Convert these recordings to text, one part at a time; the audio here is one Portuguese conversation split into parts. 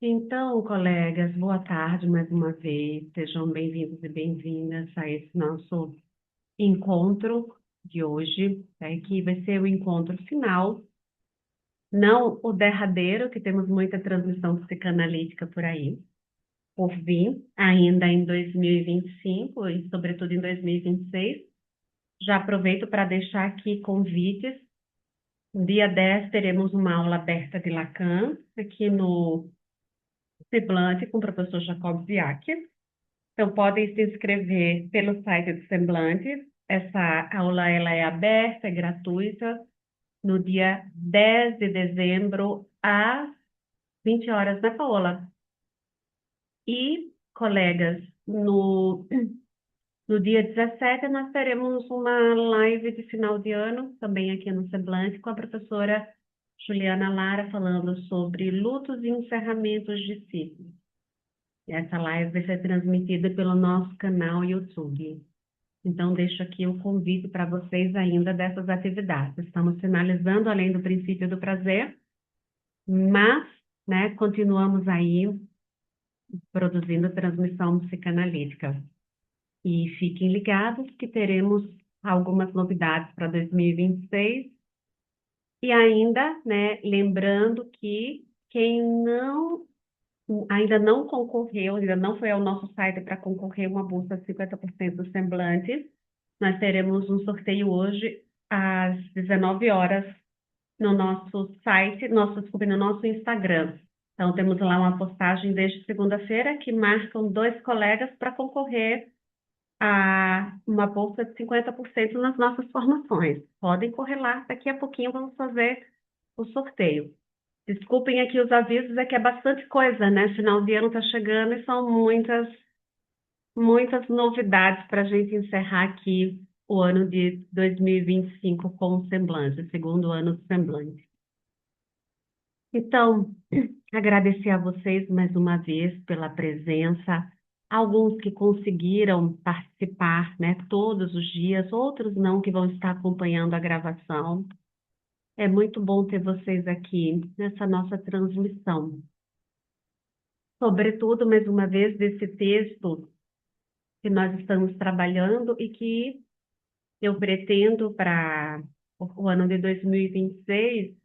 Então, colegas, boa tarde mais uma vez. Sejam bem-vindos e bem-vindas a esse nosso encontro de hoje, né, que vai ser o encontro final, não o derradeiro, que temos muita transmissão psicanalítica por aí, por vir, ainda em 2025 e, sobretudo, em 2026. Já aproveito para deixar aqui convites. No dia 10 teremos uma aula aberta de Lacan, aqui no Semblante, com o professor Jacob Ziak. Então, podem se inscrever pelo site do Semblante. Essa aula ela é aberta, é gratuita, no dia 10 de dezembro, às 20 horas, né, Paola? E, colegas, no dia 17 nós teremos uma live de final de ano, também aqui no Semblante, com a professora Juliana Lara, falando sobre lutos e encerramentos de ciclos. Essa live vai ser transmitida pelo nosso canal YouTube. Então, deixo aqui o convite para vocês ainda dessas atividades. Estamos finalizando além do princípio do prazer, mas, né, continuamos aí produzindo transmissão psicanalítica. E fiquem ligados que teremos algumas novidades para 2026. E ainda, né, lembrando que quem ainda não concorreu, ainda não foi ao nosso site para concorrer uma bolsa de 50% do Semblante, nós teremos um sorteio hoje às 19 horas no nosso site, desculpe, no nosso Instagram. Então, temos lá uma postagem desde segunda-feira que marcam dois colegas para concorrer a uma bolsa de 50% nas nossas formações. Podem correr lá, daqui a pouquinho vamos fazer o sorteio. Desculpem aqui os avisos, é que é bastante coisa, né? Final de ano está chegando e são muitas novidades para a gente encerrar aqui o ano de 2025 com o Semblante, o segundo ano do Semblante. Então, agradecer a vocês mais uma vez pela presença, alguns que conseguiram participar, né, todos os dias, outros não, que vão estar acompanhando a gravação. É muito bom ter vocês aqui nessa nossa transmissão. Sobretudo, mais uma vez, desse texto que nós estamos trabalhando e que eu pretendo para o ano de 2026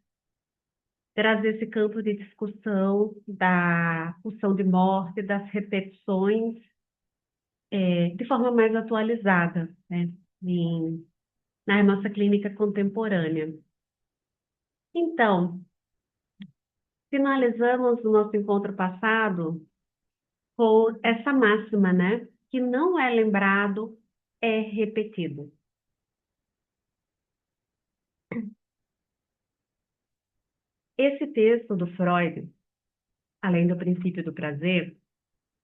trazer esse campo de discussão da pulsão de morte, das repetições, de forma mais atualizada, né, na nossa clínica contemporânea. Então, finalizamos o nosso encontro passado com essa máxima, né, que não é lembrado, é repetido. Esse texto do Freud, além do princípio do prazer,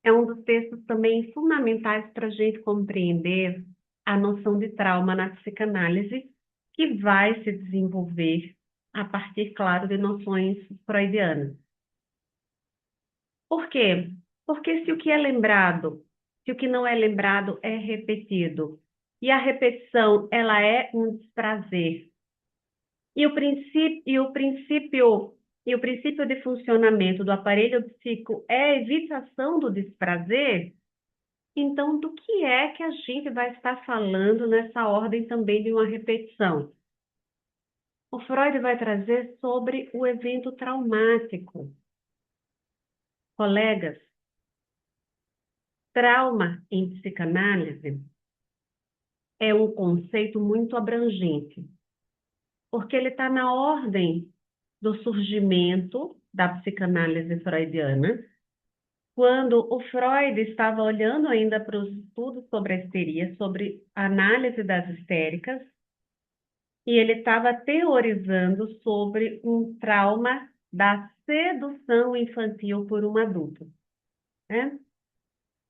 é um dos textos também fundamentais para a gente compreender a noção de trauma na psicanálise, que vai se desenvolver a partir, claro, de noções freudianas. Por quê? Porque se o que é lembrado, se o que não é lembrado é repetido, e a repetição ela é um desprazer, e o princípio de funcionamento do aparelho psíquico é a evitação do desprazer. Então, do que é que a gente vai estar falando nessa ordem também de uma repetição? O Freud vai trazer sobre o evento traumático. Colegas, trauma em psicanálise é um conceito muito abrangente, porque ele está na ordem do surgimento da psicanálise freudiana, quando o Freud estava olhando ainda para os estudos sobre a histeria, sobre a análise das histéricas, e ele estava teorizando sobre um trauma da sedução infantil por um adulto, né?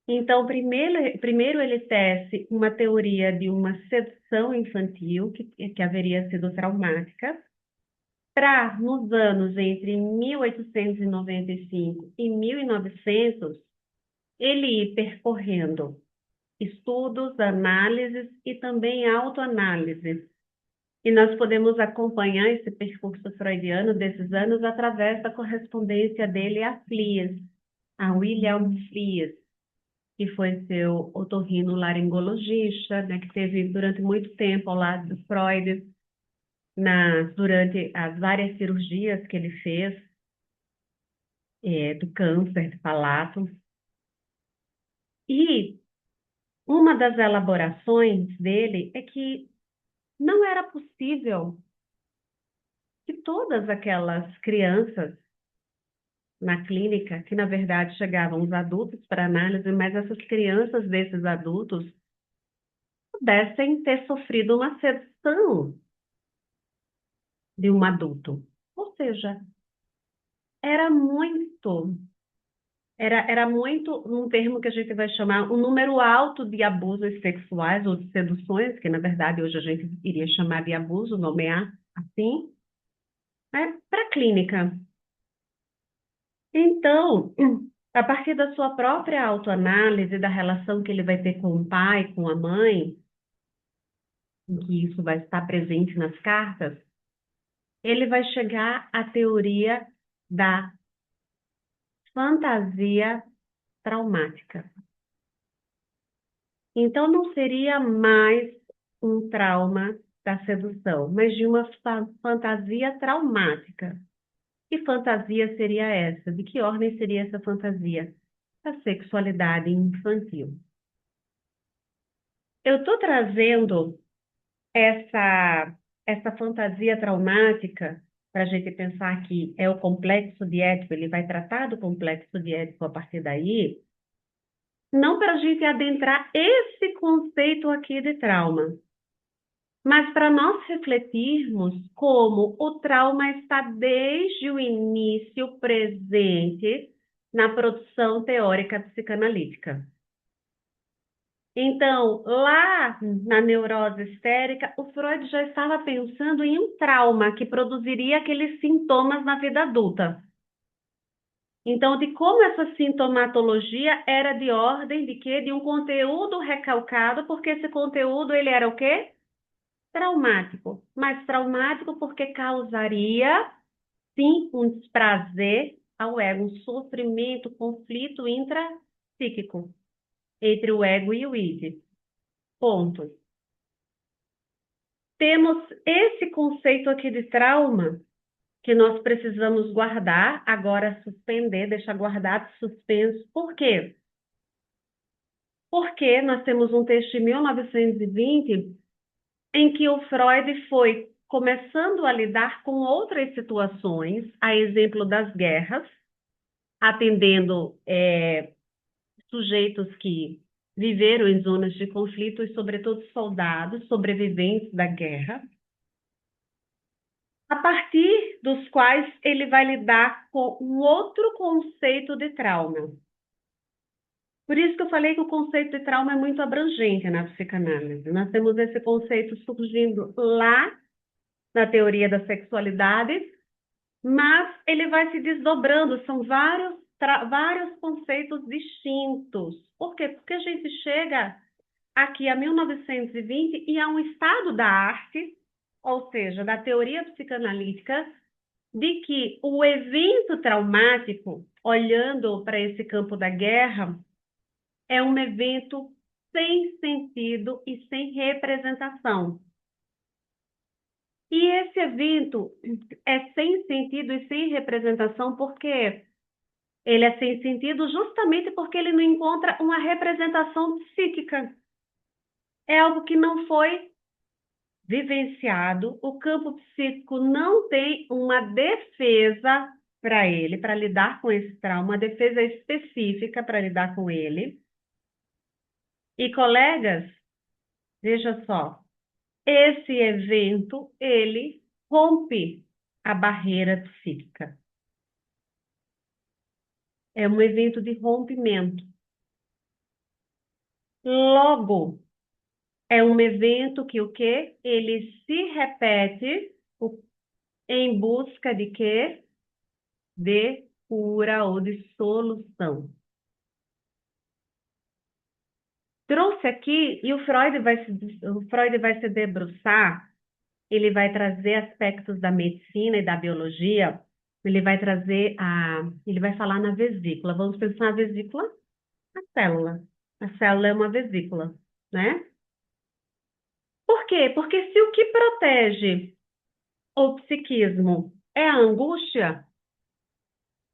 Então, primeiro ele tece uma teoria de uma sedução infantil que haveria sido traumática, para, nos anos entre 1895 e 1900, ele ir percorrendo estudos, análises e também autoanálise. E nós podemos acompanhar esse percurso freudiano desses anos através da correspondência dele a Fliess. a William Fries, que foi seu otorrinolaringologista, né, que teve durante muito tempo ao lado do Freud, durante as várias cirurgias que ele fez, do câncer de palato. E uma das elaborações dele é que não era possível que todas aquelas crianças na clínica, que na verdade chegavam os adultos para análise, mas essas crianças desses adultos pudessem ter sofrido uma sedução de um adulto. Ou seja, era muito, era muito um termo que a gente vai chamar um número alto de abusos sexuais ou de seduções, que na verdade hoje a gente iria chamar de abuso, nomear assim, né, para a clínica. Então, a partir da sua própria autoanálise, da relação que ele vai ter com o pai, com a mãe, em que isso vai estar presente nas cartas, ele vai chegar à teoria da fantasia traumática. Então, não seria mais um trauma da sedução, mas de uma fantasia traumática. Que fantasia seria essa? De que ordem seria essa fantasia? A sexualidade infantil. Eu estou trazendo essa fantasia traumática para a gente pensar que é o complexo de Édipo, ele vai tratar do complexo de Édipo a partir daí, não para a gente adentrar esse conceito aqui de trauma, mas para nós refletirmos como o trauma está desde o início presente na produção teórica psicanalítica. Então, lá na neurose histérica, o Freud já estava pensando em um trauma que produziria aqueles sintomas na vida adulta. Então, de como essa sintomatologia era de ordem de quê? De um conteúdo recalcado, porque esse conteúdo ele era o quê? Traumático. Mas traumático porque causaria, sim, um desprazer ao ego, um sofrimento, conflito intrapsíquico entre o ego e o id. Ponto. Temos esse conceito aqui de trauma que nós precisamos guardar, agora suspender, deixar guardado, suspenso. Por quê? Porque nós temos um texto de 1920 em que o Freud foi começando a lidar com outras situações, a exemplo das guerras, atendendo sujeitos que viveram em zonas de conflito e, sobretudo, soldados sobreviventes da guerra, a partir dos quais ele vai lidar com um outro conceito de trauma. Por isso que eu falei que o conceito de trauma é muito abrangente na psicanálise. Nós temos esse conceito surgindo lá na teoria da sexualidade, mas ele vai se desdobrando, são vários conceitos distintos. Por quê? Porque a gente chega aqui a 1920 e há um estado da arte, ou seja, da teoria psicanalítica, de que o evento traumático, olhando para esse campo da guerra, é um evento sem sentido e sem representação. E esse evento é sem sentido e sem representação porque ele é sem sentido justamente porque ele não encontra uma representação psíquica. É algo que não foi vivenciado, o campo psíquico não tem uma defesa para ele, para lidar com esse trauma, uma defesa específica para lidar com ele. E, colegas, veja só, esse evento, ele rompe a barreira psíquica. É um evento de rompimento. Logo, é um evento que o quê? Ele se repete em busca de quê? De cura ou de solução. Trouxe aqui, e o Freud vai se debruçar, ele vai trazer aspectos da medicina e da biologia Ele vai trazer ele vai falar na vesícula. Vamos pensar na vesícula, a célula. A célula é uma vesícula, né? Por quê? Porque se o que protege o psiquismo é a angústia,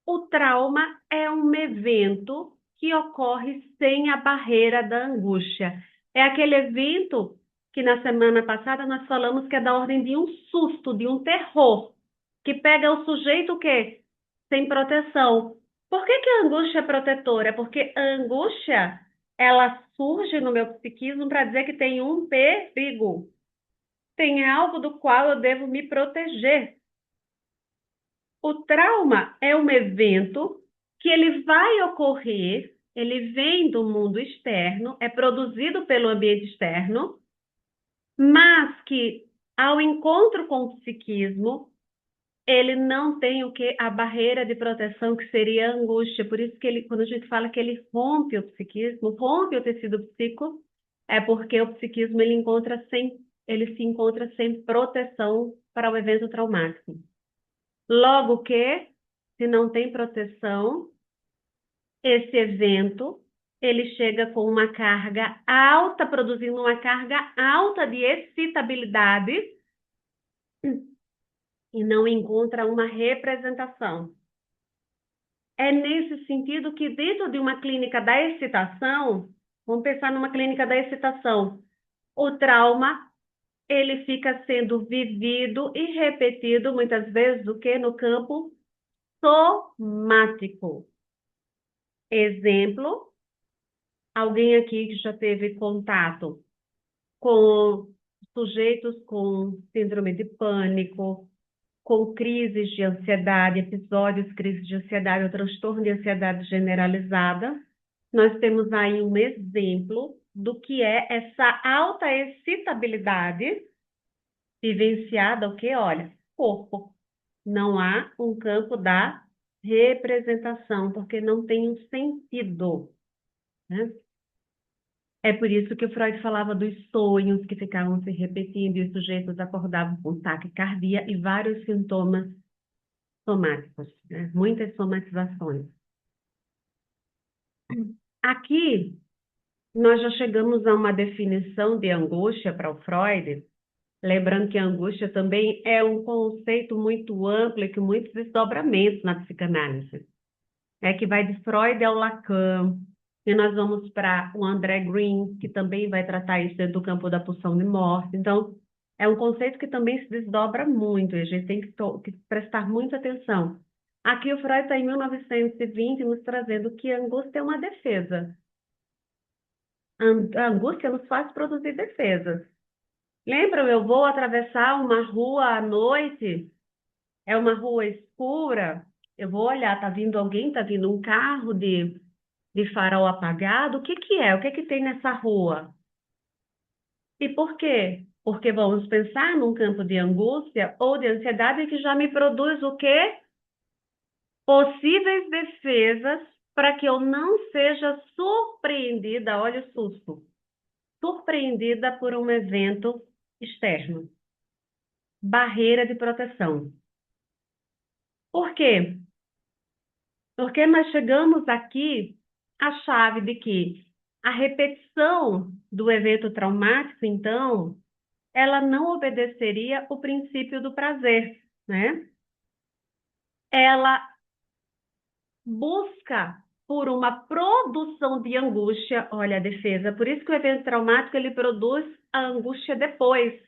o trauma é um evento que ocorre sem a barreira da angústia. É aquele evento que na semana passada nós falamos que é da ordem de um susto, de um terror, que pega o sujeito o quê? Sem proteção. Por que que a angústia é protetora? Porque a angústia, ela surge no meu psiquismo para dizer que tem um perigo, tem algo do qual eu devo me proteger. O trauma é um evento que ele vai ocorrer, ele vem do mundo externo, é produzido pelo ambiente externo, mas que ao encontro com o psiquismo, ele não tem o que a barreira de proteção que seria a angústia. Por isso que ele, quando a gente fala que ele rompe o psiquismo, rompe o tecido psíquico, é porque o psiquismo ele se encontra sem proteção para o evento traumático. Logo que, se não tem proteção, esse evento ele chega com uma carga alta, produzindo uma carga alta de excitabilidade e não encontra uma representação. É nesse sentido que dentro de uma clínica da excitação, vamos pensar numa clínica da excitação, o trauma ele fica sendo vivido e repetido muitas vezes do que no campo somático. Exemplo, alguém aqui que já teve contato com sujeitos com síndrome de pânico, com crises de ansiedade, episódios, crises de ansiedade ou transtorno de ansiedade generalizada. Nós temos aí um exemplo do que é essa alta excitabilidade vivenciada, o que? Olha, corpo. Não há um campo da representação, porque não tem um sentido, né? É por isso que o Freud falava dos sonhos que ficavam se repetindo e os sujeitos acordavam com taquicardia e vários sintomas somáticos, né? Muitas somatizações. Aqui, nós já chegamos a uma definição de angústia para o Freud, lembrando que a angústia também é um conceito muito amplo e com muitos desdobramentos na psicanálise. É que vai de Freud ao Lacan, e nós vamos para o André Green, que também vai tratar isso dentro do campo da pulsão de morte. Então, é um conceito que também se desdobra muito, e a gente tem que prestar muita atenção. Aqui o Freud está em 1920 nos trazendo que a angústia é uma defesa. A angústia nos faz produzir defesas. Lembram, eu vou atravessar uma rua à noite, é uma rua escura, eu vou olhar, tá vindo alguém, tá vindo um carro de farol apagado, o que que é? O que que tem nessa rua? E por quê? Porque vamos pensar num campo de angústia ou de ansiedade que já me produz o quê? Possíveis defesas para que eu não seja surpreendida, olha o susto, surpreendida por um evento externo. Barreira de proteção. Por quê? Porque nós chegamos aqui à chave de que a repetição do evento traumático, então, ela não obedeceria o princípio do prazer, né? Ela busca por uma produção de angústia, olha a defesa, por isso que o evento traumático ele produz a angústia depois.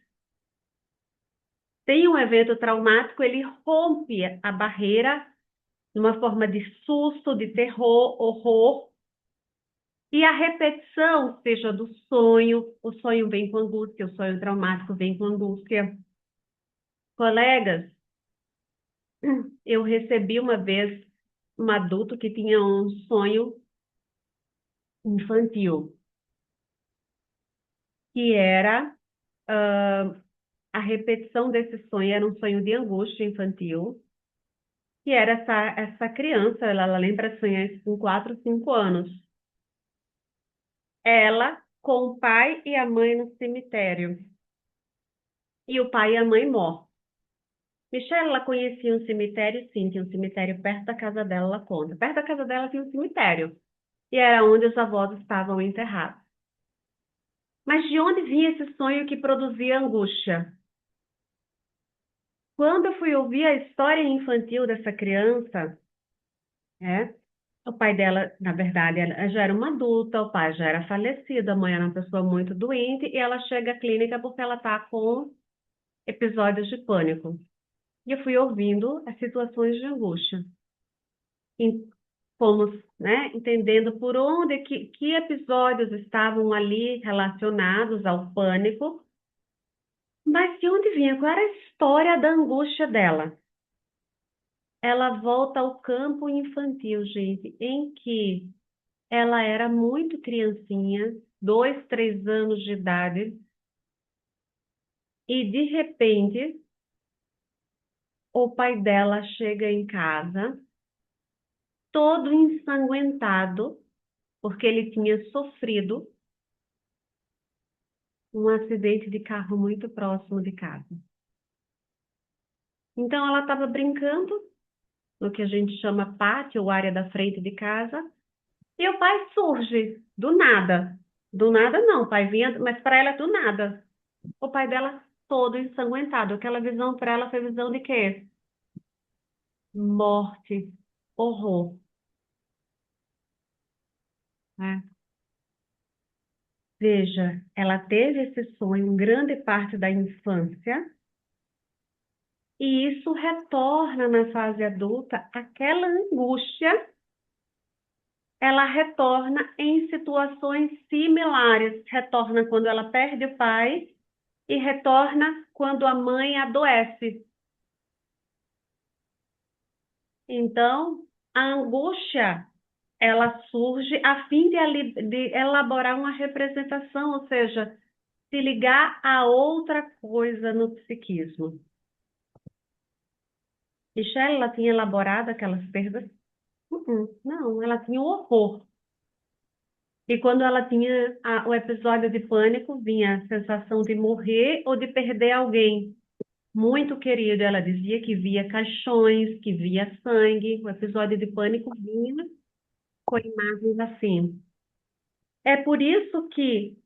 Tem um evento traumático, ele rompe a barreira numa forma de susto, de terror, horror, e a repetição, seja do sonho, o sonho vem com angústia, o sonho traumático vem com angústia. Colegas, eu recebi uma vez um adulto que tinha um sonho infantil, que era a repetição desse sonho, era um sonho de angústia infantil, que era essa criança, ela lembra sonhar com 4, 5 anos. Ela com o pai e a mãe no cemitério. E o pai e a mãe morrem. Michelle, ela conhecia um cemitério? Sim, tinha um cemitério perto da casa dela, ela conta. Perto da casa dela tinha um cemitério. E era onde os avós estavam enterrados. Mas de onde vinha esse sonho que produzia angústia? Quando eu fui ouvir a história infantil dessa criança, né, o pai dela, na verdade, ela já era uma adulta, o pai já era falecido, a mãe era uma pessoa muito doente, e ela chega à clínica porque ela está com episódios de pânico. E eu fui ouvindo as situações de angústia. E fomos, né, entendendo por onde, que episódios estavam ali relacionados ao pânico, mas de onde vinha? Qual era a história da angústia dela? Ela volta ao campo infantil, gente, em que ela era muito criancinha, 2, 3 anos de idade, e de repente o pai dela chega em casa, todo ensanguentado, porque ele tinha sofrido um acidente de carro muito próximo de casa. Então ela estava brincando no que a gente chama pátio, ou área da frente de casa, e o pai surge do nada. Do nada não, o pai vinha, mas para ela é do nada. O pai dela todo ensanguentado. Aquela visão para ela foi visão de quê? Morte, horror, né? Veja, ela teve esse sonho grande parte da infância e isso retorna na fase adulta, aquela angústia, ela retorna em situações similares. Retorna quando ela perde o pai e retorna quando a mãe adoece. Então, a angústia, ela surge a fim de elaborar uma representação, ou seja, se ligar a outra coisa no psiquismo. Michelle, ela tinha elaborado aquelas perdas? Não, ela tinha o horror. E quando ela tinha o episódio de pânico, vinha a sensação de morrer ou de perder alguém muito querido. Ela dizia que via caixões, que via sangue. O episódio de pânico vinha com imagens assim. É por isso que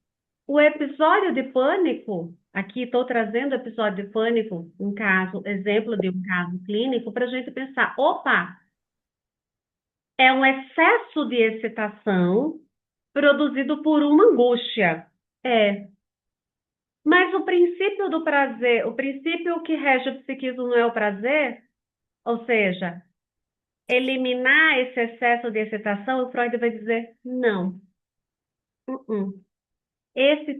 o episódio de pânico, aqui estou trazendo o episódio de pânico, um caso, exemplo de um caso clínico, para a gente pensar, opa, é um excesso de excitação produzido por uma angústia. É, mas o princípio do prazer, o princípio que rege o psiquismo não é o prazer, ou seja, eliminar esse excesso de excitação, o Freud vai dizer não. Uh-uh. Nesse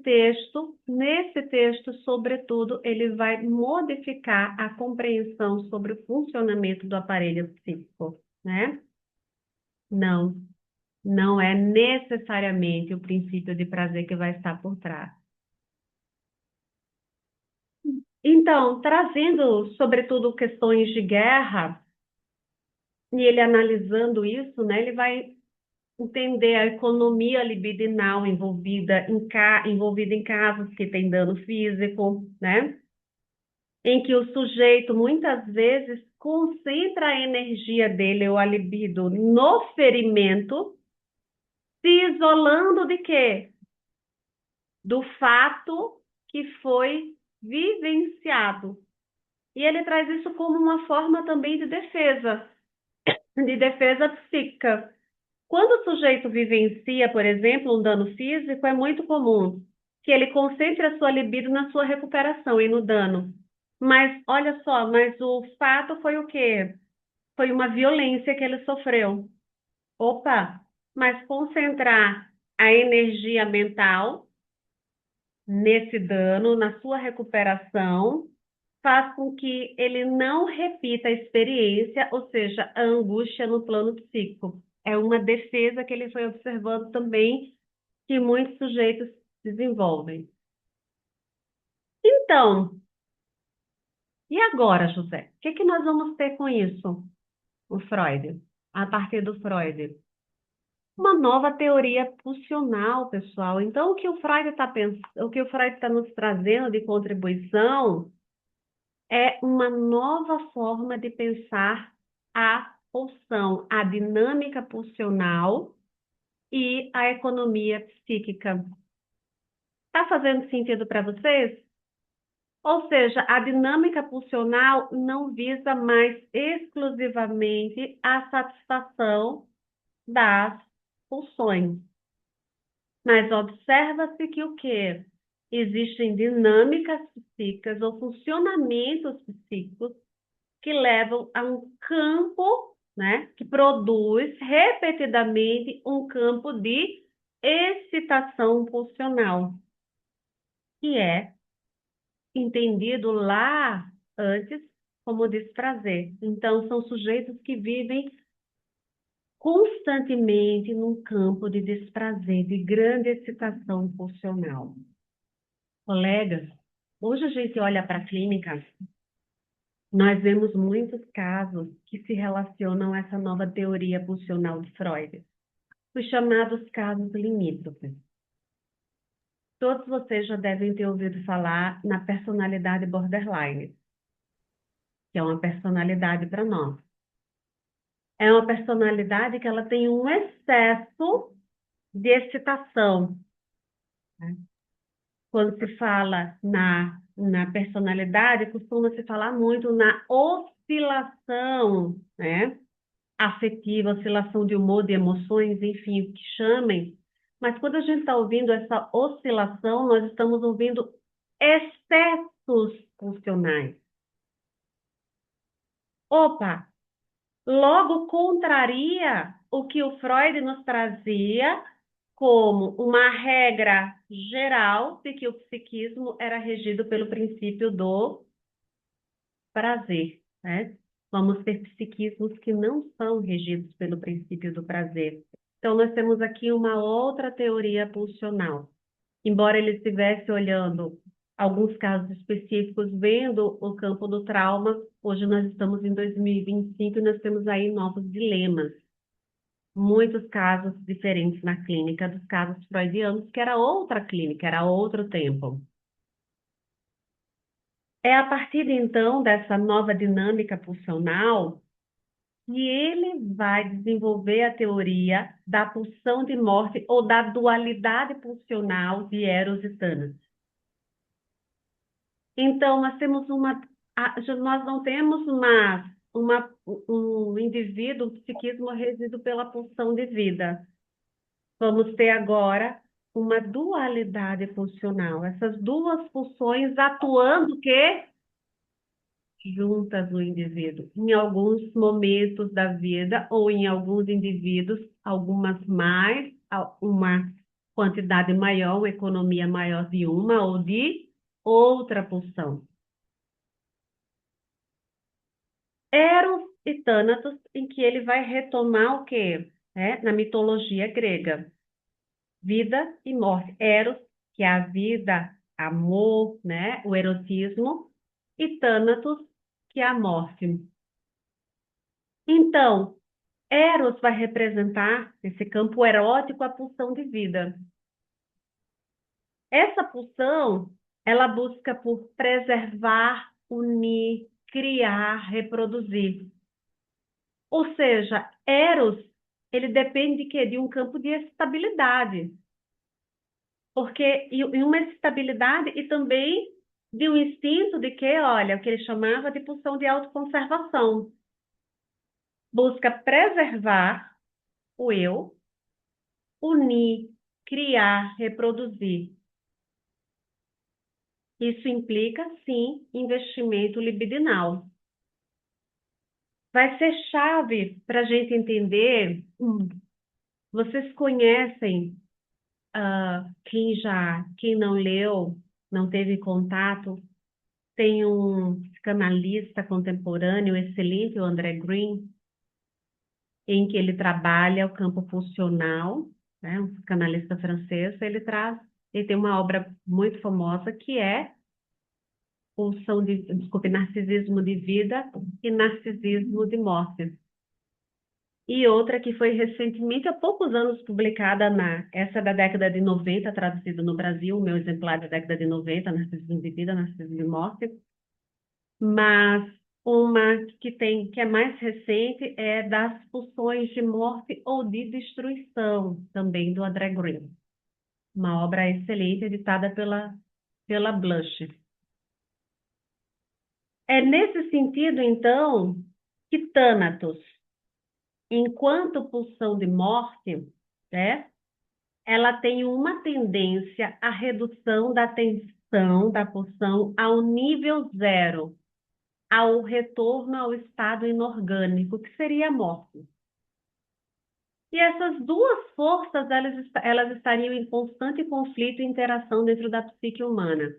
texto, sobretudo, ele vai modificar a compreensão sobre o funcionamento do aparelho psíquico, né? Não, não é necessariamente o princípio de prazer que vai estar por trás. Então, trazendo, sobretudo, questões de guerra, e ele analisando isso, né, ele vai entender a economia libidinal envolvida em casos que têm dano físico, né? Em que o sujeito muitas vezes concentra a energia dele ou a libido no ferimento, se isolando de quê? Do fato que foi vivenciado. E ele traz isso como uma forma também de defesa psíquica. Quando o sujeito vivencia, por exemplo, um dano físico, é muito comum que ele concentre a sua libido na sua recuperação e no dano. Mas olha só, mas o fato foi o quê? Foi uma violência que ele sofreu. Opa, mas concentrar a energia mental nesse dano, na sua recuperação, faz com que ele não repita a experiência, ou seja, a angústia no plano psíquico. É uma defesa que ele foi observando também que muitos sujeitos desenvolvem. Então, e agora, José? O que que nós vamos ter com isso? O Freud, a partir do Freud. Uma nova teoria pulsional, pessoal. Então, o que o Freud está pensando, o que o Freud está nos trazendo de contribuição É uma nova forma de pensar a pulsão, a dinâmica pulsional e a economia psíquica. Está fazendo sentido para vocês? Ou seja, a dinâmica pulsional não visa mais exclusivamente a satisfação das pulsões, mas observa-se que o quê? Existem dinâmicas psíquicas ou funcionamentos psíquicos que levam a um campo, né, que produz repetidamente um campo de excitação pulsional, que é entendido lá antes como desprazer. Então, são sujeitos que vivem constantemente num campo de desprazer, de grande excitação pulsional. Colegas, hoje a gente olha para a clínica, nós vemos muitos casos que se relacionam a essa nova teoria pulsional de Freud, os chamados casos limítrofes. Todos vocês já devem ter ouvido falar na personalidade borderline, que é uma personalidade para nós. É uma personalidade que ela tem um excesso de excitação, né? Quando se fala na personalidade, costuma-se falar muito na oscilação, né? Afetiva, oscilação de humor, de emoções, enfim, o que chamem. Mas quando a gente está ouvindo essa oscilação, nós estamos ouvindo excessos funcionais. Opa, logo contraria o que o Freud nos trazia como uma regra geral de que o psiquismo era regido pelo princípio do prazer, né? Vamos ter psiquismos que não são regidos pelo princípio do prazer. Então, nós temos aqui uma outra teoria pulsional. Embora ele estivesse olhando alguns casos específicos, vendo o campo do trauma, hoje nós estamos em 2025 e nós temos aí novos dilemas. Muitos casos diferentes na clínica dos casos freudianos, que era outra clínica, era outro tempo. É a partir de então dessa nova dinâmica pulsional que ele vai desenvolver a teoria da pulsão de morte ou da dualidade pulsional de Eros e Thanatos. Então, nós temos nós não temos um indivíduo, um psiquismo regido pela pulsão de vida. Vamos ter agora uma dualidade funcional. Essas duas pulsões atuando que juntas no indivíduo. Em alguns momentos da vida ou em alguns indivíduos, algumas mais, uma quantidade maior, uma economia maior de uma ou de outra pulsão. Eros e Thanatos, em que ele vai retomar o quê? Na mitologia grega. Vida e morte. Eros, que é a vida, amor, né? O erotismo. E Thanatos, que é a morte. Então, Eros vai representar, nesse campo erótico, a pulsão de vida. Essa pulsão, ela busca por preservar, unir, criar, reproduzir. Ou seja, Eros, ele depende de quê? De um campo de estabilidade. Porque, e uma estabilidade e também de um instinto de que, olha, o que ele chamava de pulsão de autoconservação. Busca preservar o eu, unir, criar, reproduzir. Isso implica, sim, investimento libidinal. Vai ser chave para a gente entender. Vocês conhecem, quem não leu, não teve contato, tem um psicanalista contemporâneo excelente, o André Green, em que ele trabalha o campo funcional, né, um psicanalista francês, ele tem uma obra muito famosa que é narcisismo de vida e narcisismo de morte. E outra que foi recentemente, há poucos anos, publicada essa da década de 90, traduzida no Brasil, o meu exemplar da década de 90, narcisismo de vida, narcisismo de morte, Mas uma que é mais recente é das pulsões de morte ou de destruição, também do André Green. Uma obra excelente editada pela Blush. É nesse sentido, então, que Thanatos, enquanto pulsão de morte, né, ela tem uma tendência à redução da tensão da pulsão ao nível zero, ao retorno ao estado inorgânico, que seria a morte. E essas duas forças, elas estariam em constante conflito e interação dentro da psique humana.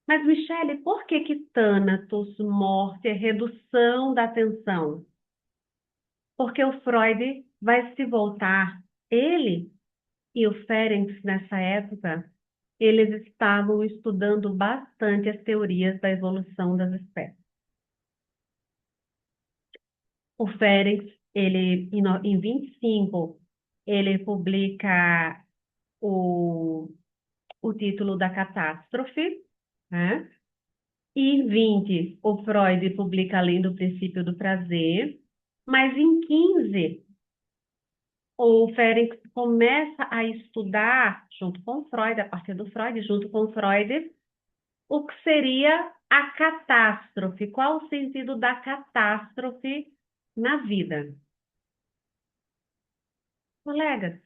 Mas, Michele, por que Thanatos, morte, é redução da tensão? Porque o Freud vai se voltar, ele e o Ferenc, nessa época, eles estavam estudando bastante as teorias da evolução das espécies. O Ferenc, ele, em 25, ele publica o título da catástrofe, né? E em 20, o Freud publica Além do Princípio do Prazer, mas em 15, o Ferenc começa a estudar, junto com Freud, a partir do Freud, junto com Freud, o que seria a catástrofe, qual o sentido da catástrofe na vida. Colegas,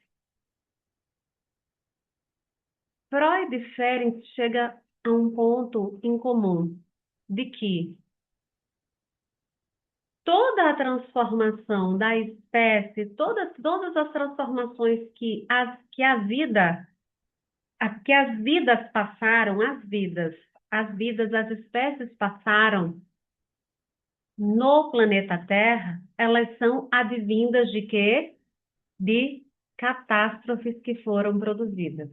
Freud e Ferenc chegam a um ponto em comum, de que toda a transformação da espécie, todas as transformações que a vida, que as vidas passaram, as espécies passaram no planeta Terra, elas são advindas de quê? De catástrofes que foram produzidas.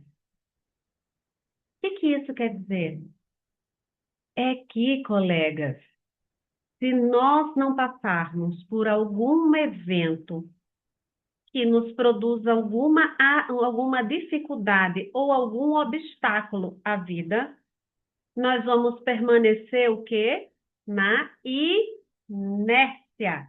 O que isso quer dizer? É que, colegas, se nós não passarmos por algum evento que nos produz alguma dificuldade ou algum obstáculo à vida, nós vamos permanecer o quê? Na inércia.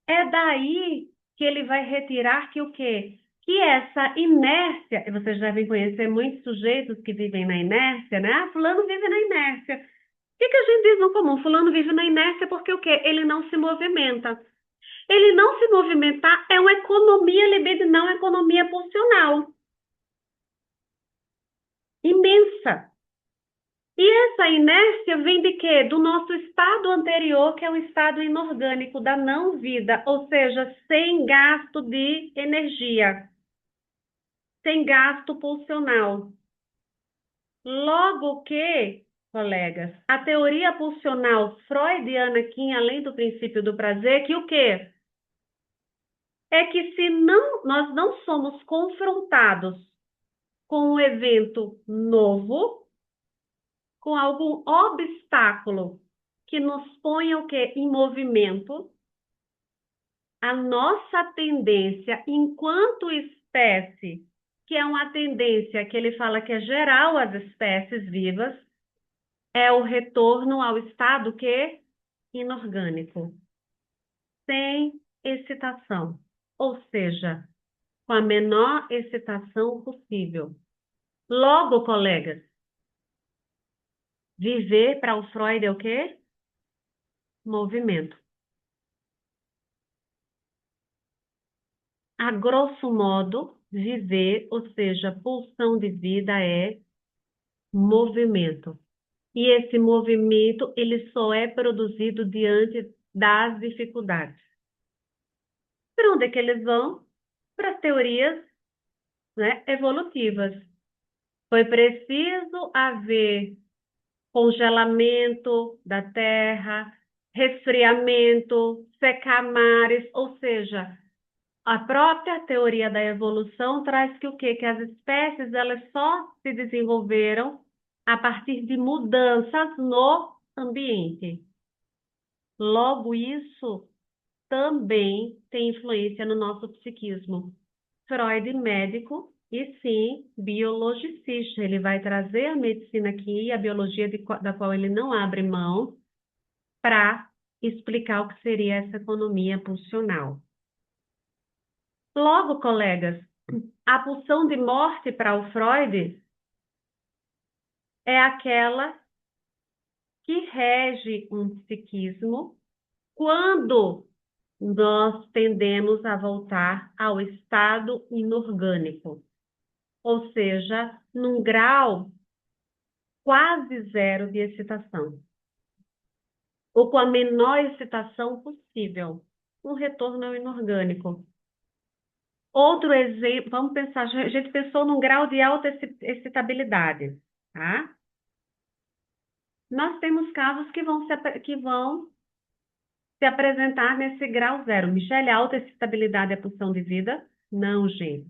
É daí que ele vai retirar que o quê? Que essa inércia, e vocês devem conhecer muitos sujeitos que vivem na inércia, né? Ah, fulano vive na inércia. O que a gente diz no comum? Fulano vive na inércia porque o quê? Ele não se movimenta. Ele não se movimentar é uma economia libidinal, economia pulsional imensa. E essa inércia vem de quê? Do nosso estado anterior, que é o estado inorgânico da não-vida, ou seja, sem gasto de energia, sem gasto pulsional. Logo que, colegas, a teoria pulsional freudiana aqui, além do princípio do prazer, que o quê? É que se nós não somos confrontados com um evento novo, com algum obstáculo que nos ponha o quê? Em movimento, a nossa tendência enquanto espécie, que é uma tendência que ele fala que é geral às espécies vivas, é o retorno ao estado que inorgânico, sem excitação, ou seja, com a menor excitação possível. Logo, colegas, viver para o Freud é o quê? Movimento. A grosso modo, viver, ou seja, pulsão de vida é movimento. E esse movimento, ele só é produzido diante das dificuldades. Para onde é que eles vão? Para as teorias, né, evolutivas. Foi preciso haver congelamento da terra, resfriamento, secar mares, ou seja, a própria teoria da evolução traz que o quê? Que as espécies elas só se desenvolveram a partir de mudanças no ambiente. Logo, isso também tem influência no nosso psiquismo. Freud, médico, e sim biologicista. Ele vai trazer a medicina aqui, a biologia da qual ele não abre mão, para explicar o que seria essa economia pulsional. Logo, colegas, a pulsão de morte para o Freud é aquela que rege um psiquismo quando nós tendemos a voltar ao estado inorgânico, ou seja, num grau quase zero de excitação, ou com a menor excitação possível, um retorno ao inorgânico. Outro exemplo, vamos pensar, a gente pensou num grau de alta excitabilidade, tá? Nós temos casos que vão se apresentar nesse grau zero. Michele, alta excitabilidade é pulsão de vida? Não, gente.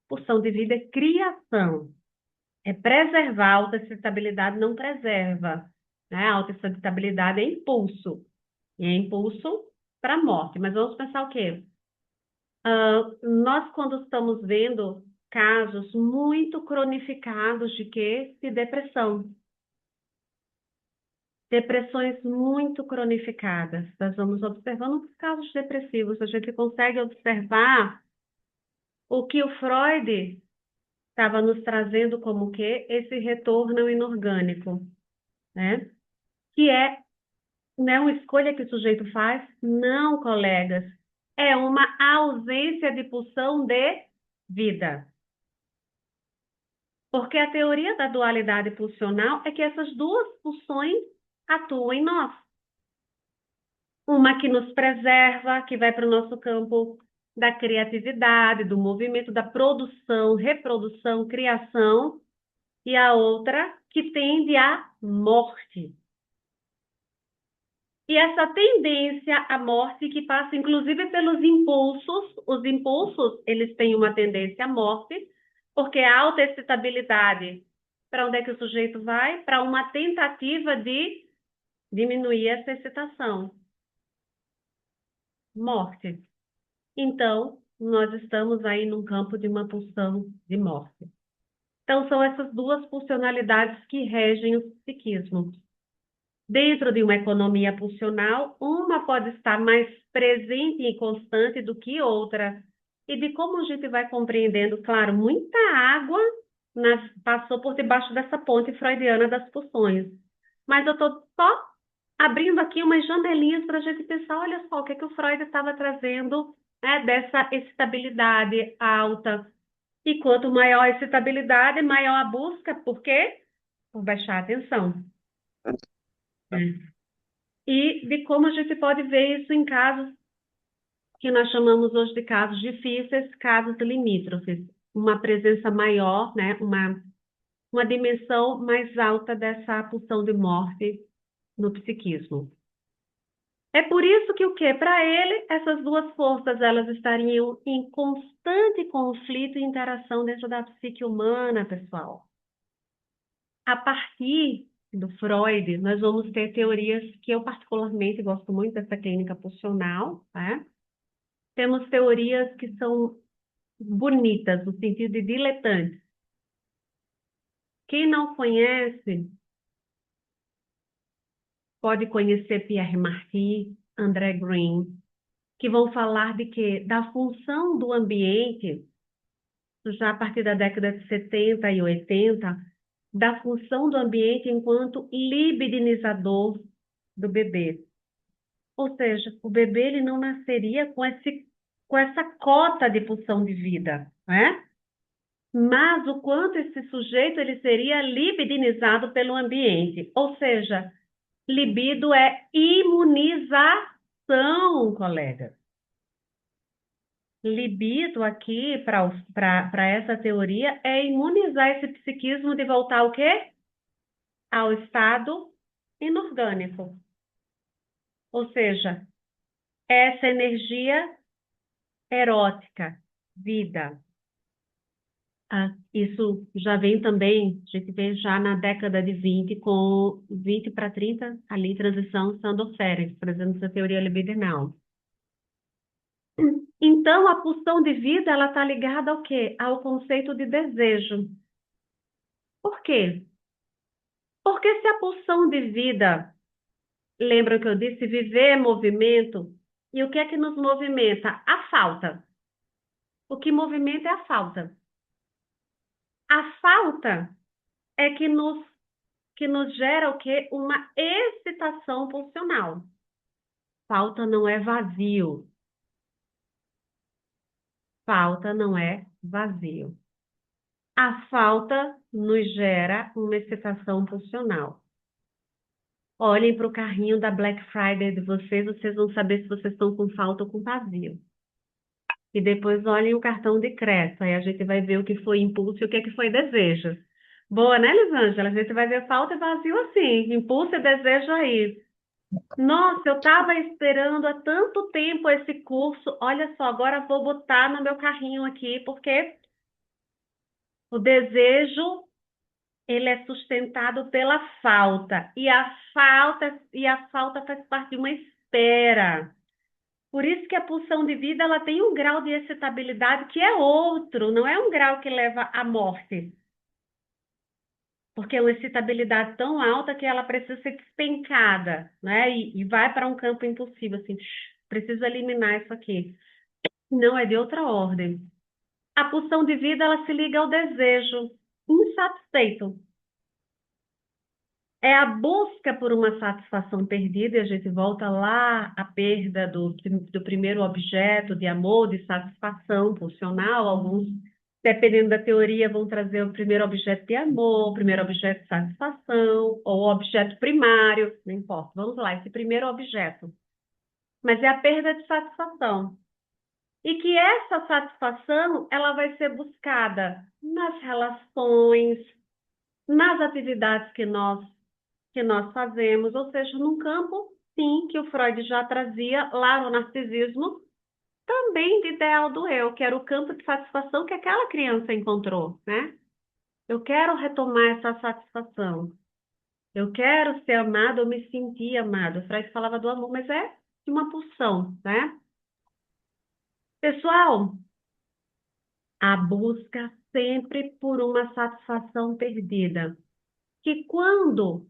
Pulsão de vida é criação. É preservar. Alta excitabilidade não preserva. Né? Alta excitabilidade é impulso. E é impulso para a morte. Mas vamos pensar o quê? Nós, quando estamos vendo casos muito cronificados de quê? De depressão. Depressões muito cronificadas. Nós vamos observando os casos depressivos. A gente consegue observar o que o Freud estava nos trazendo como que esse retorno inorgânico, né? Que é, não é uma escolha que o sujeito faz? Não, colegas. É uma ausência de pulsão de vida. Porque a teoria da dualidade pulsional é que essas duas pulsões atuam em nós. Uma que nos preserva, que vai para o nosso campo da criatividade, do movimento, da produção, reprodução, criação, e a outra que tende à morte. E essa tendência à morte que passa inclusive pelos impulsos, os impulsos, eles têm uma tendência à morte, porque a alta excitabilidade, para onde é que o sujeito vai? Para uma tentativa de diminuir essa excitação. Morte. Então, nós estamos aí num campo de uma pulsão de morte. Então, são essas duas pulsionalidades que regem o psiquismo. Dentro de uma economia pulsional, uma pode estar mais presente e constante do que outra. E de como a gente vai compreendendo, claro, muita água passou por debaixo dessa ponte freudiana das pulsões. Mas eu estou só abrindo aqui umas janelinhas para a gente pensar, olha só, o que é que o Freud estava trazendo, né, dessa excitabilidade alta. E quanto maior a excitabilidade, maior a busca. Por quê? Por baixar a tensão. E de como a gente pode ver isso em casos que nós chamamos hoje de casos difíceis, casos limítrofes. Uma presença maior, né, uma dimensão mais alta dessa pulsão de morte no psiquismo. É por isso que o quê? Para ele, essas duas forças elas estariam em constante conflito e interação dentro da psique humana, pessoal. A partir do Freud, nós vamos ter teorias que eu particularmente gosto muito dessa clínica pulsional, né? Temos teorias que são bonitas, no sentido de diletantes. Quem não conhece, pode conhecer Pierre Marty, André Green, que vão falar de quê? Da função do ambiente, já a partir da década de 70 e 80, da função do ambiente enquanto libidinizador do bebê. Ou seja, o bebê ele não nasceria com essa cota de pulsão de vida, né? Mas o quanto esse sujeito ele seria libidinizado pelo ambiente. Ou seja, libido é imunização, colega. Libido aqui, para essa teoria, é imunizar esse psiquismo de voltar ao quê? Ao estado inorgânico. Ou seja, essa energia erótica, vida. Isso já vem também, a gente vê já na década de 20, com 20 para 30, ali, transição Sandor Ferencz, trazendo essa teoria libidinal. Então, a pulsão de vida, ela está ligada ao quê? Ao conceito de desejo. Por quê? Porque se a pulsão de vida, lembra que eu disse, viver é movimento, e o que é que nos movimenta? A falta. O que movimenta é a falta. A falta é que nos gera o quê? Uma excitação pulsional. Falta não é vazio. Falta não é vazio. A falta nos gera uma excitação pulsional. Olhem para o carrinho da Black Friday de vocês vão saber se vocês estão com falta ou com vazio. E depois olhem o cartão de crédito, aí a gente vai ver o que foi impulso e o que foi desejo. Boa, né, Lisângela? A gente vai ver falta e vazio assim, impulso e desejo aí. Nossa, eu estava esperando há tanto tempo esse curso. Olha só, agora vou botar no meu carrinho aqui, porque o desejo ele é sustentado pela falta e a falta faz parte de uma espera. Por isso que a pulsão de vida ela tem um grau de excitabilidade que é outro, não é um grau que leva à morte. Porque é uma excitabilidade tão alta que ela precisa ser despencada, né? E vai para um campo impossível, assim, preciso eliminar isso aqui. Não, é de outra ordem. A pulsão de vida, ela se liga ao desejo insatisfeito. É a busca por uma satisfação perdida, e a gente volta lá à perda do primeiro objeto de amor, de satisfação pulsional. Alguns, dependendo da teoria, vão trazer o primeiro objeto de amor, o primeiro objeto de satisfação, ou o objeto primário, não importa. Vamos lá, esse primeiro objeto. Mas é a perda de satisfação. E que essa satisfação, ela vai ser buscada nas relações, nas atividades que nós fazemos, ou seja, num campo, sim, que o Freud já trazia lá no narcisismo, também de ideal do eu, que era o campo de satisfação que aquela criança encontrou, né? Eu quero retomar essa satisfação. Eu quero ser amado, eu me sentir amado. O Freud falava do amor, mas é de uma pulsão, né? Pessoal, a busca sempre por uma satisfação perdida, que quando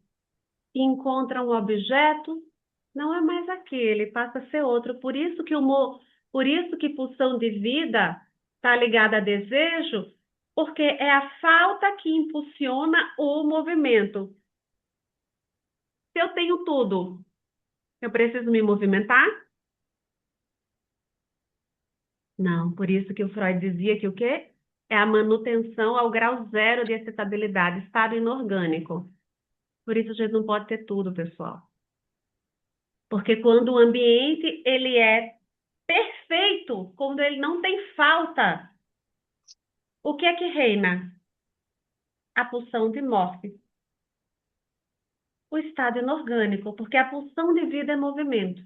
encontra um objeto, não é mais aquele, passa a ser outro. Por isso que pulsão de vida está ligada a desejo, porque é a falta que impulsiona o movimento. Se eu tenho tudo, eu preciso me movimentar? Não, por isso que o Freud dizia que o quê? É a manutenção ao grau zero de excitabilidade, estado inorgânico. Por isso a gente não pode ter tudo, pessoal. Porque quando o ambiente ele é perfeito, quando ele não tem falta, o que é que reina? A pulsão de morte. O estado inorgânico, porque a pulsão de vida é movimento.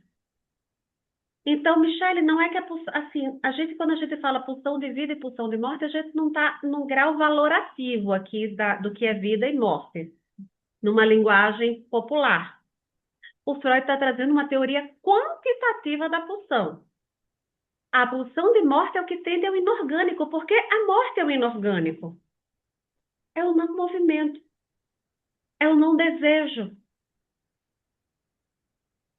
Então, Michele, não é que assim, quando a gente fala pulsão de vida e pulsão de morte, a gente não está num grau valorativo aqui do que é vida e morte, numa linguagem popular. O Freud está trazendo uma teoria quantitativa da pulsão. A pulsão de morte é o que tende ao inorgânico, porque a morte é o inorgânico. É o não movimento, é o não desejo.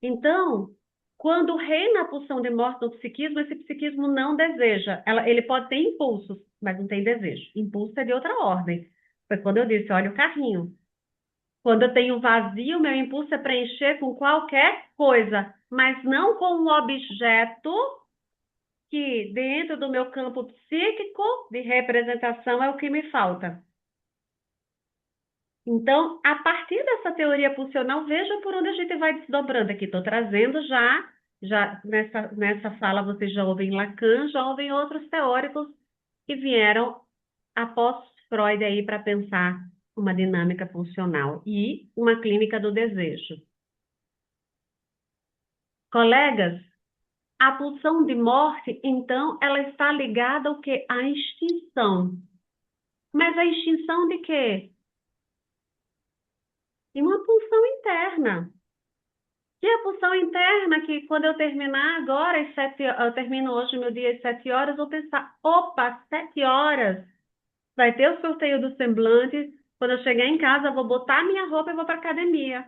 Então, quando reina a pulsão de morte no psiquismo, esse psiquismo não deseja. Ele pode ter impulsos, mas não tem desejo. Impulso é de outra ordem. Foi quando eu disse, olha o carrinho. Quando eu tenho vazio, meu impulso é preencher com qualquer coisa, mas não com um objeto que, dentro do meu campo psíquico de representação, é o que me falta. Então, a partir dessa teoria pulsional, veja por onde a gente vai desdobrando aqui. Estou trazendo já nessa fala, vocês já ouvem Lacan, já ouvem outros teóricos que vieram após Freud aí para pensar uma dinâmica pulsional e uma clínica do desejo. Colegas, a pulsão de morte, então, ela está ligada ao quê? À extinção. Mas a extinção de quê? De uma pulsão interna, E a pulsão interna, que quando eu terminar agora, eu termino hoje meu dia às 7 horas, vou pensar, opa, 7 horas, vai ter o sorteio do semblante, quando eu chegar em casa, eu vou botar minha roupa e vou para academia.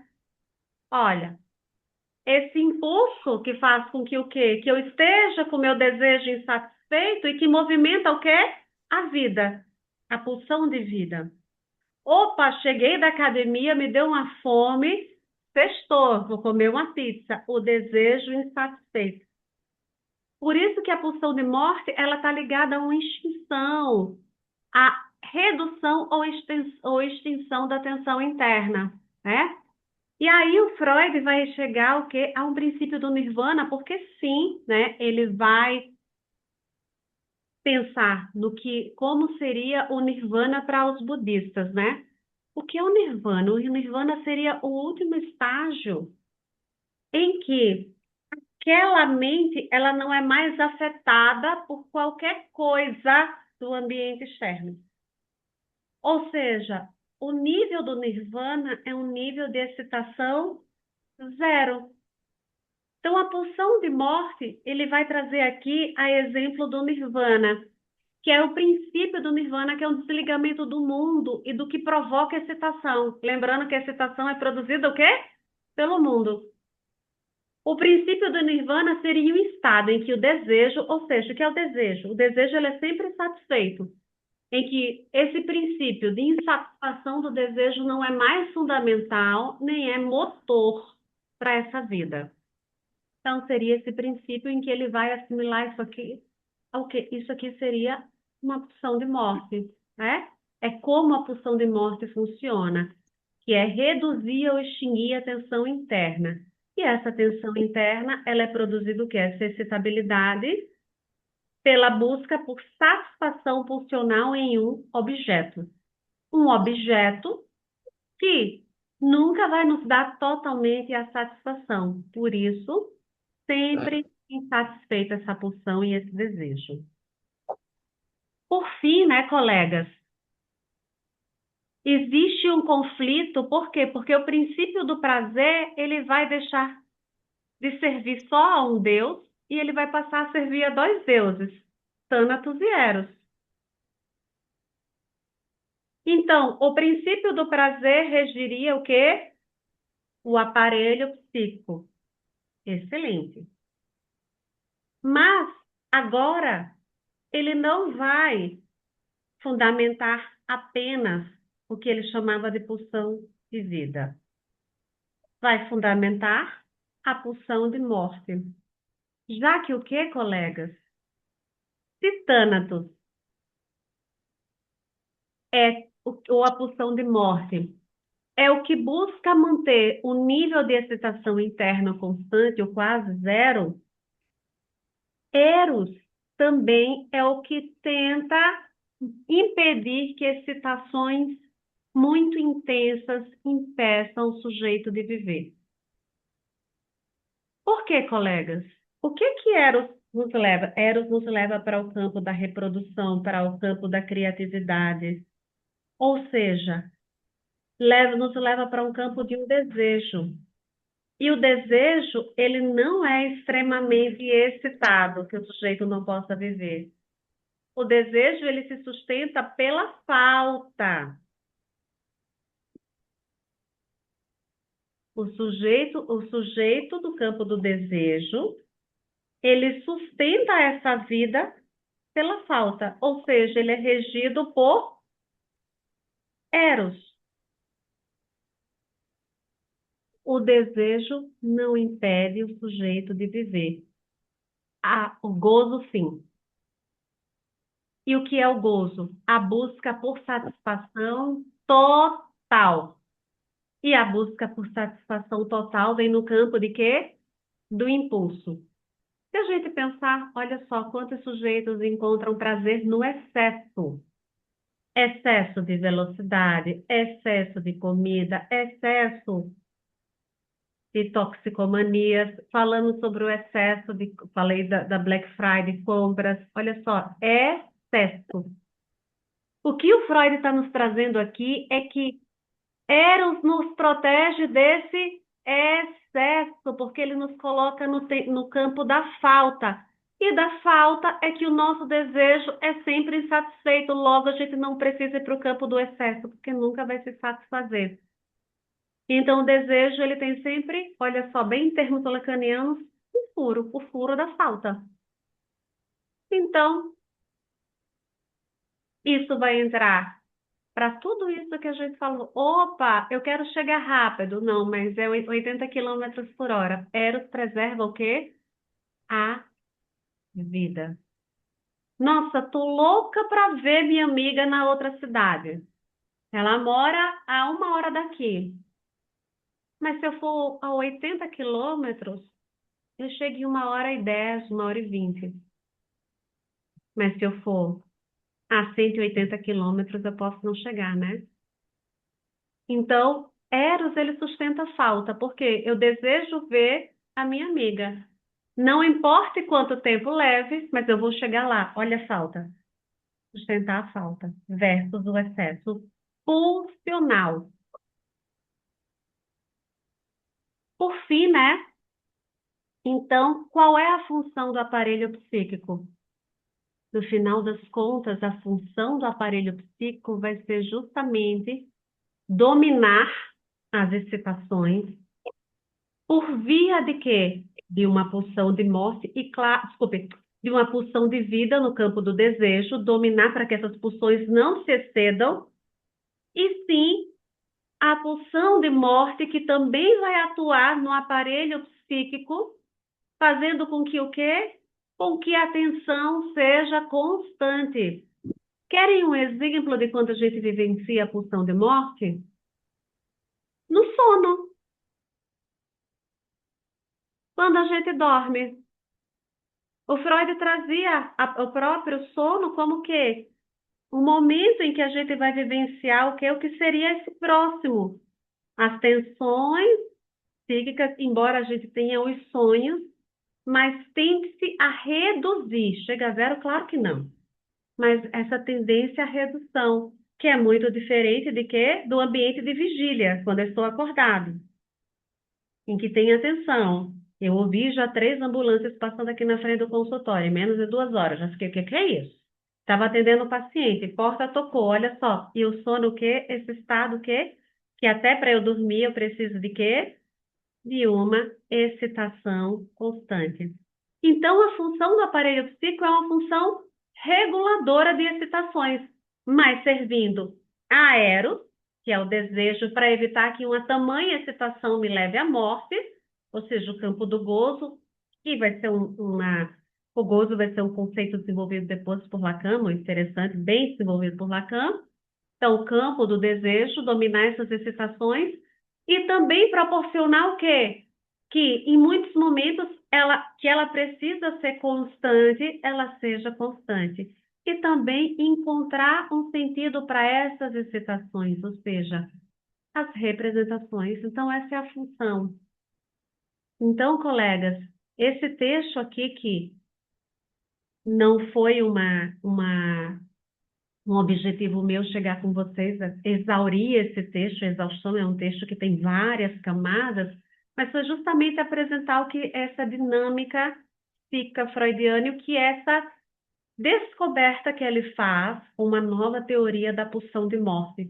Olha, esse impulso que faz com que o quê? Que eu esteja com o meu desejo insatisfeito e que movimenta o quê? A vida, a pulsão de vida. Opa, cheguei da academia, me deu uma fome, sextou, vou comer uma pizza. O desejo insatisfeito. Por isso que a pulsão de morte, ela está ligada a uma extinção, a redução ou extinção da tensão interna, né? E aí o Freud vai chegar o quê? A um princípio do nirvana, porque sim, né? Ele vai pensar no que, como seria o nirvana para os budistas, né? O que é o nirvana? O nirvana seria o último estágio em que aquela mente ela não é mais afetada por qualquer coisa do ambiente externo. Ou seja, o nível do nirvana é um nível de excitação zero. Então, a pulsão de morte, ele vai trazer aqui a exemplo do nirvana, que é o princípio do nirvana, que é um desligamento do mundo e do que provoca excitação. Lembrando que a excitação é produzida o quê? Pelo mundo. O princípio do nirvana seria um estado em que o desejo, ou seja, o que é o desejo? O desejo ele é sempre satisfeito, em que esse princípio de insatisfação do desejo não é mais fundamental, nem é motor para essa vida. Então, seria esse princípio em que ele vai assimilar isso aqui ao quê? Isso aqui seria uma pulsão de morte, né? É como a pulsão de morte funciona, que é reduzir ou extinguir a tensão interna. E essa tensão interna, ela é produzida o quê? Essa excitabilidade pela busca por satisfação pulsional em um objeto. Um objeto que nunca vai nos dar totalmente a satisfação. Por isso, sempre insatisfeita essa pulsão e esse desejo. Por fim, né, colegas, existe um conflito, por quê? Porque o princípio do prazer, ele vai deixar de servir só a um Deus e ele vai passar a servir a dois deuses, Thanatos e Eros. Então, o princípio do prazer regiria o quê? O aparelho psíquico. Excelente. Mas, agora, ele não vai fundamentar apenas o que ele chamava de pulsão de vida. Vai fundamentar a pulsão de morte. Já que o que, colegas? Se Thanatos ou a pulsão de morte é o que busca manter o nível de excitação interna constante ou quase zero, Eros também é o que tenta impedir que excitações muito intensas impeçam o sujeito de viver. Por quê, colegas? O que Eros nos leva? Eros nos leva para o campo da reprodução, para o campo da criatividade. Ou seja, nos leva para um campo de um desejo. E o desejo, ele não é extremamente excitado, que o sujeito não possa viver. O desejo, ele se sustenta pela falta. O sujeito do campo do desejo, ele sustenta essa vida pela falta, ou seja, ele é regido por Eros. O desejo não impede o sujeito de viver. O gozo, sim. E o que é o gozo? A busca por satisfação total. E a busca por satisfação total vem no campo de quê? Do impulso. Se a gente pensar, olha só quantos sujeitos encontram prazer no excesso. Excesso de velocidade, excesso de comida, excesso de toxicomanias. Falamos sobre o excesso de, falei da Black Friday, compras. Olha só, excesso. O que o Freud está nos trazendo aqui é que Eros nos protege desse excesso, porque ele nos coloca no campo da falta. E da falta é que o nosso desejo é sempre insatisfeito. Logo, a gente não precisa ir para o campo do excesso, porque nunca vai se satisfazer. Então, o desejo, ele tem sempre, olha só, bem em termos lacanianos, o furo da falta. Então, isso vai entrar para tudo isso que a gente falou. Opa, eu quero chegar rápido. Não, mas é 80 quilômetros por hora. Eros preserva o quê? A vida. Nossa, tô louca para ver minha amiga na outra cidade. Ela mora a 1 hora daqui. Mas se eu for a 80 quilômetros, eu chego em 1 hora e 10, 1 hora e 20. Mas se eu for a 180 quilômetros, eu posso não chegar, né? Então, Eros, ele sustenta a falta, porque eu desejo ver a minha amiga. Não importa quanto tempo leve, mas eu vou chegar lá. Olha a falta. Sustentar a falta versus o excesso pulsional. Por fim, né? Então, qual é a função do aparelho psíquico? No final das contas, a função do aparelho psíquico vai ser justamente dominar as excitações por via de quê? De uma pulsão de morte e, desculpe, de uma pulsão de vida no campo do desejo, dominar para que essas pulsões não se excedam, e sim a pulsão de morte que também vai atuar no aparelho psíquico, fazendo com que o quê? Com que a atenção seja constante. Querem um exemplo de quando a gente vivencia a pulsão de morte? No sono, quando a gente dorme. O Freud trazia o próprio sono como que o momento em que a gente vai vivenciar o que seria esse próximo. As tensões psíquicas, embora a gente tenha os sonhos, mas tende-se a reduzir. Chega a zero? Claro que não. Mas essa tendência à redução, que é muito diferente de quê? Do ambiente de vigília, quando eu estou acordado, em que tem atenção. Eu ouvi já 3 ambulâncias passando aqui na frente do consultório, em menos de 2 horas. Já fiquei, o que é isso? Estava atendendo o paciente, porta tocou, olha só. E o sono o quê? Esse estado o quê? Que até para eu dormir eu preciso de quê? De uma excitação constante. Então, a função do aparelho psíquico é uma função reguladora de excitações, mas servindo a eros, que é o desejo para evitar que uma tamanha excitação me leve à morte, ou seja, o campo do gozo, que vai ser o gozo vai ser um conceito desenvolvido depois por Lacan, muito interessante, bem desenvolvido por Lacan. Então, o campo do desejo, dominar essas excitações e também proporcionar o quê? Que em muitos momentos ela precisa ser constante, ela seja constante. E também encontrar um sentido para essas excitações, ou seja, as representações. Então, essa é a função. Então, colegas, esse texto aqui que não foi um objetivo meu chegar com vocês a exaurir esse texto, a exaustão é um texto que tem várias camadas, mas foi justamente apresentar o que essa dinâmica psíquica freudiana, o que essa descoberta que ele faz, uma nova teoria da pulsão de morte.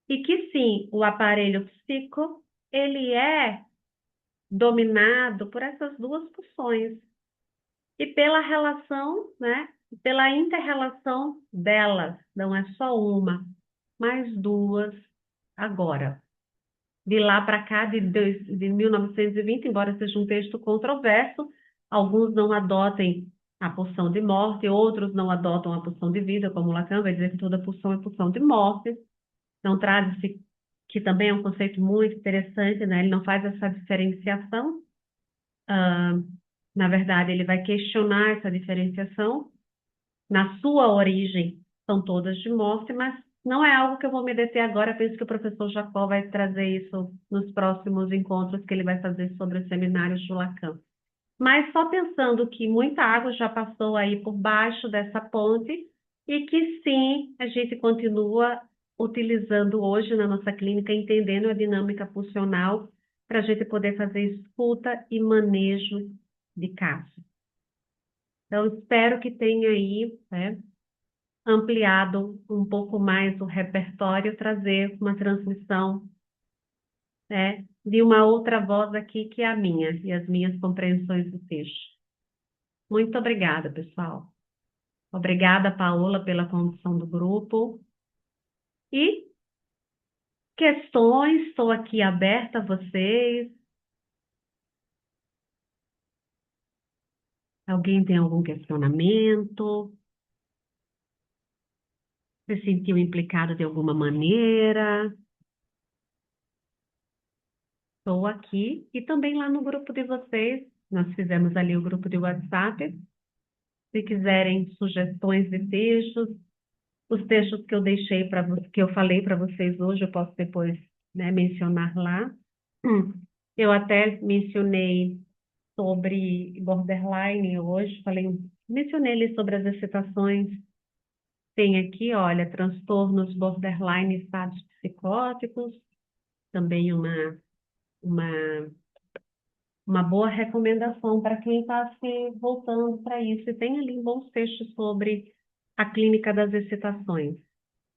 E que sim, o aparelho psíquico, ele é dominado por essas duas pulsões. E pela relação, né? Pela inter-relação delas, não é só uma, mas duas agora. De lá para cá, de 1920, embora seja um texto controverso, alguns não adotem a pulsão de morte, outros não adotam a pulsão de vida, como Lacan vai dizer que toda pulsão é pulsão de morte. Não traz-se, que também é um conceito muito interessante, né? Ele não faz essa diferenciação. Ah, na verdade, ele vai questionar essa diferenciação. Na sua origem, são todas de morte, mas não é algo que eu vou me deter agora. Penso que o professor Jacó vai trazer isso nos próximos encontros que ele vai fazer sobre os seminários de Lacan. Mas só pensando que muita água já passou aí por baixo dessa ponte e que sim, a gente continua utilizando hoje na nossa clínica, entendendo a dinâmica pulsional para a gente poder fazer escuta e manejo de casos. Então, espero que tenha aí, né, ampliado um pouco mais o repertório, trazer uma transmissão, né, de uma outra voz aqui que é a minha e as minhas compreensões do texto. Muito obrigada, pessoal. Obrigada, Paola, pela condução do grupo. E questões, estou aqui aberta a vocês. Alguém tem algum questionamento? Se sentiu implicado de alguma maneira? Estou aqui e também lá no grupo de vocês. Nós fizemos ali o grupo de WhatsApp. Se quiserem sugestões de textos, os textos que eu deixei para que eu falei para vocês hoje, eu posso depois, né, mencionar lá. Eu até mencionei sobre borderline hoje, mencionei ali sobre as excitações. Tem aqui, olha, transtornos borderline, estados psicóticos, também uma, uma boa recomendação para quem está se voltando para isso. E tem ali bons textos sobre a clínica das excitações,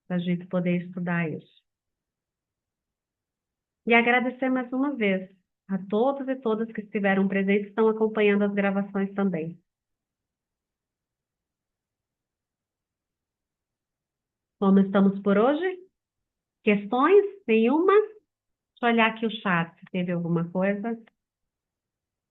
para a gente poder estudar isso. E agradecer mais uma vez a todos e todas que estiveram presentes e estão acompanhando as gravações também. Como estamos por hoje? Questões? Nenhuma? Deixa eu olhar aqui o chat, se teve alguma coisa.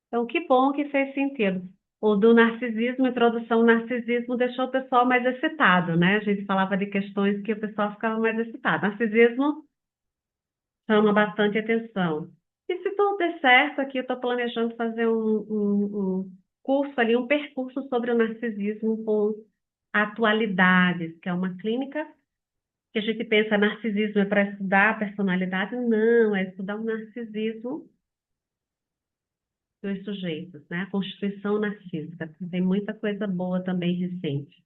Então, que bom que fez sentido. O do narcisismo, introdução ao narcisismo, deixou o pessoal mais excitado, né? A gente falava de questões que o pessoal ficava mais excitado. Narcisismo chama bastante atenção. E se tudo der certo, aqui eu estou planejando fazer um curso ali, um percurso sobre o narcisismo com atualidades, que é uma clínica que a gente pensa narcisismo é para estudar a personalidade. Não, é estudar o narcisismo dos sujeitos, né? A constituição narcísica. Tem muita coisa boa também recente.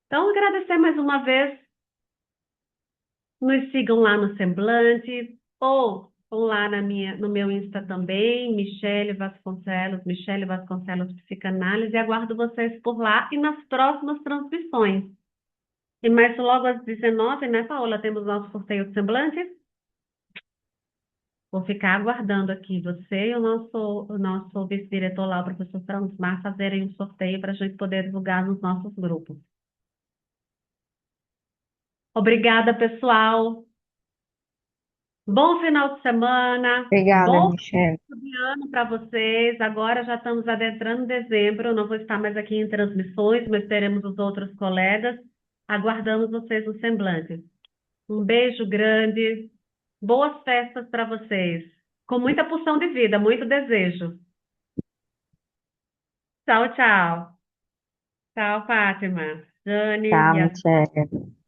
Então, agradecer mais uma vez. Nos sigam lá no Semblante ou vão lá no meu Insta também, Michele Vasconcelos Psicanálise, e aguardo vocês por lá e nas próximas transmissões. E mais logo às 19, né, Paola, temos nosso sorteio do Semblante. Vou ficar aguardando aqui você e o nosso vice-diretor lá, o professor Fransmar, fazerem um sorteio para a gente poder divulgar nos nossos grupos. Obrigada, pessoal. Bom final de semana. Obrigada, Bom Michelle. fim de ano para vocês. Agora já estamos adentrando dezembro. Não vou estar mais aqui em transmissões, mas teremos os outros colegas. Aguardamos vocês no Semblante. Um beijo grande. Boas festas para vocês. Com muita porção de vida, muito desejo. Tchau, tchau. Tchau, Fátima, Jane Tá, e a Michelle.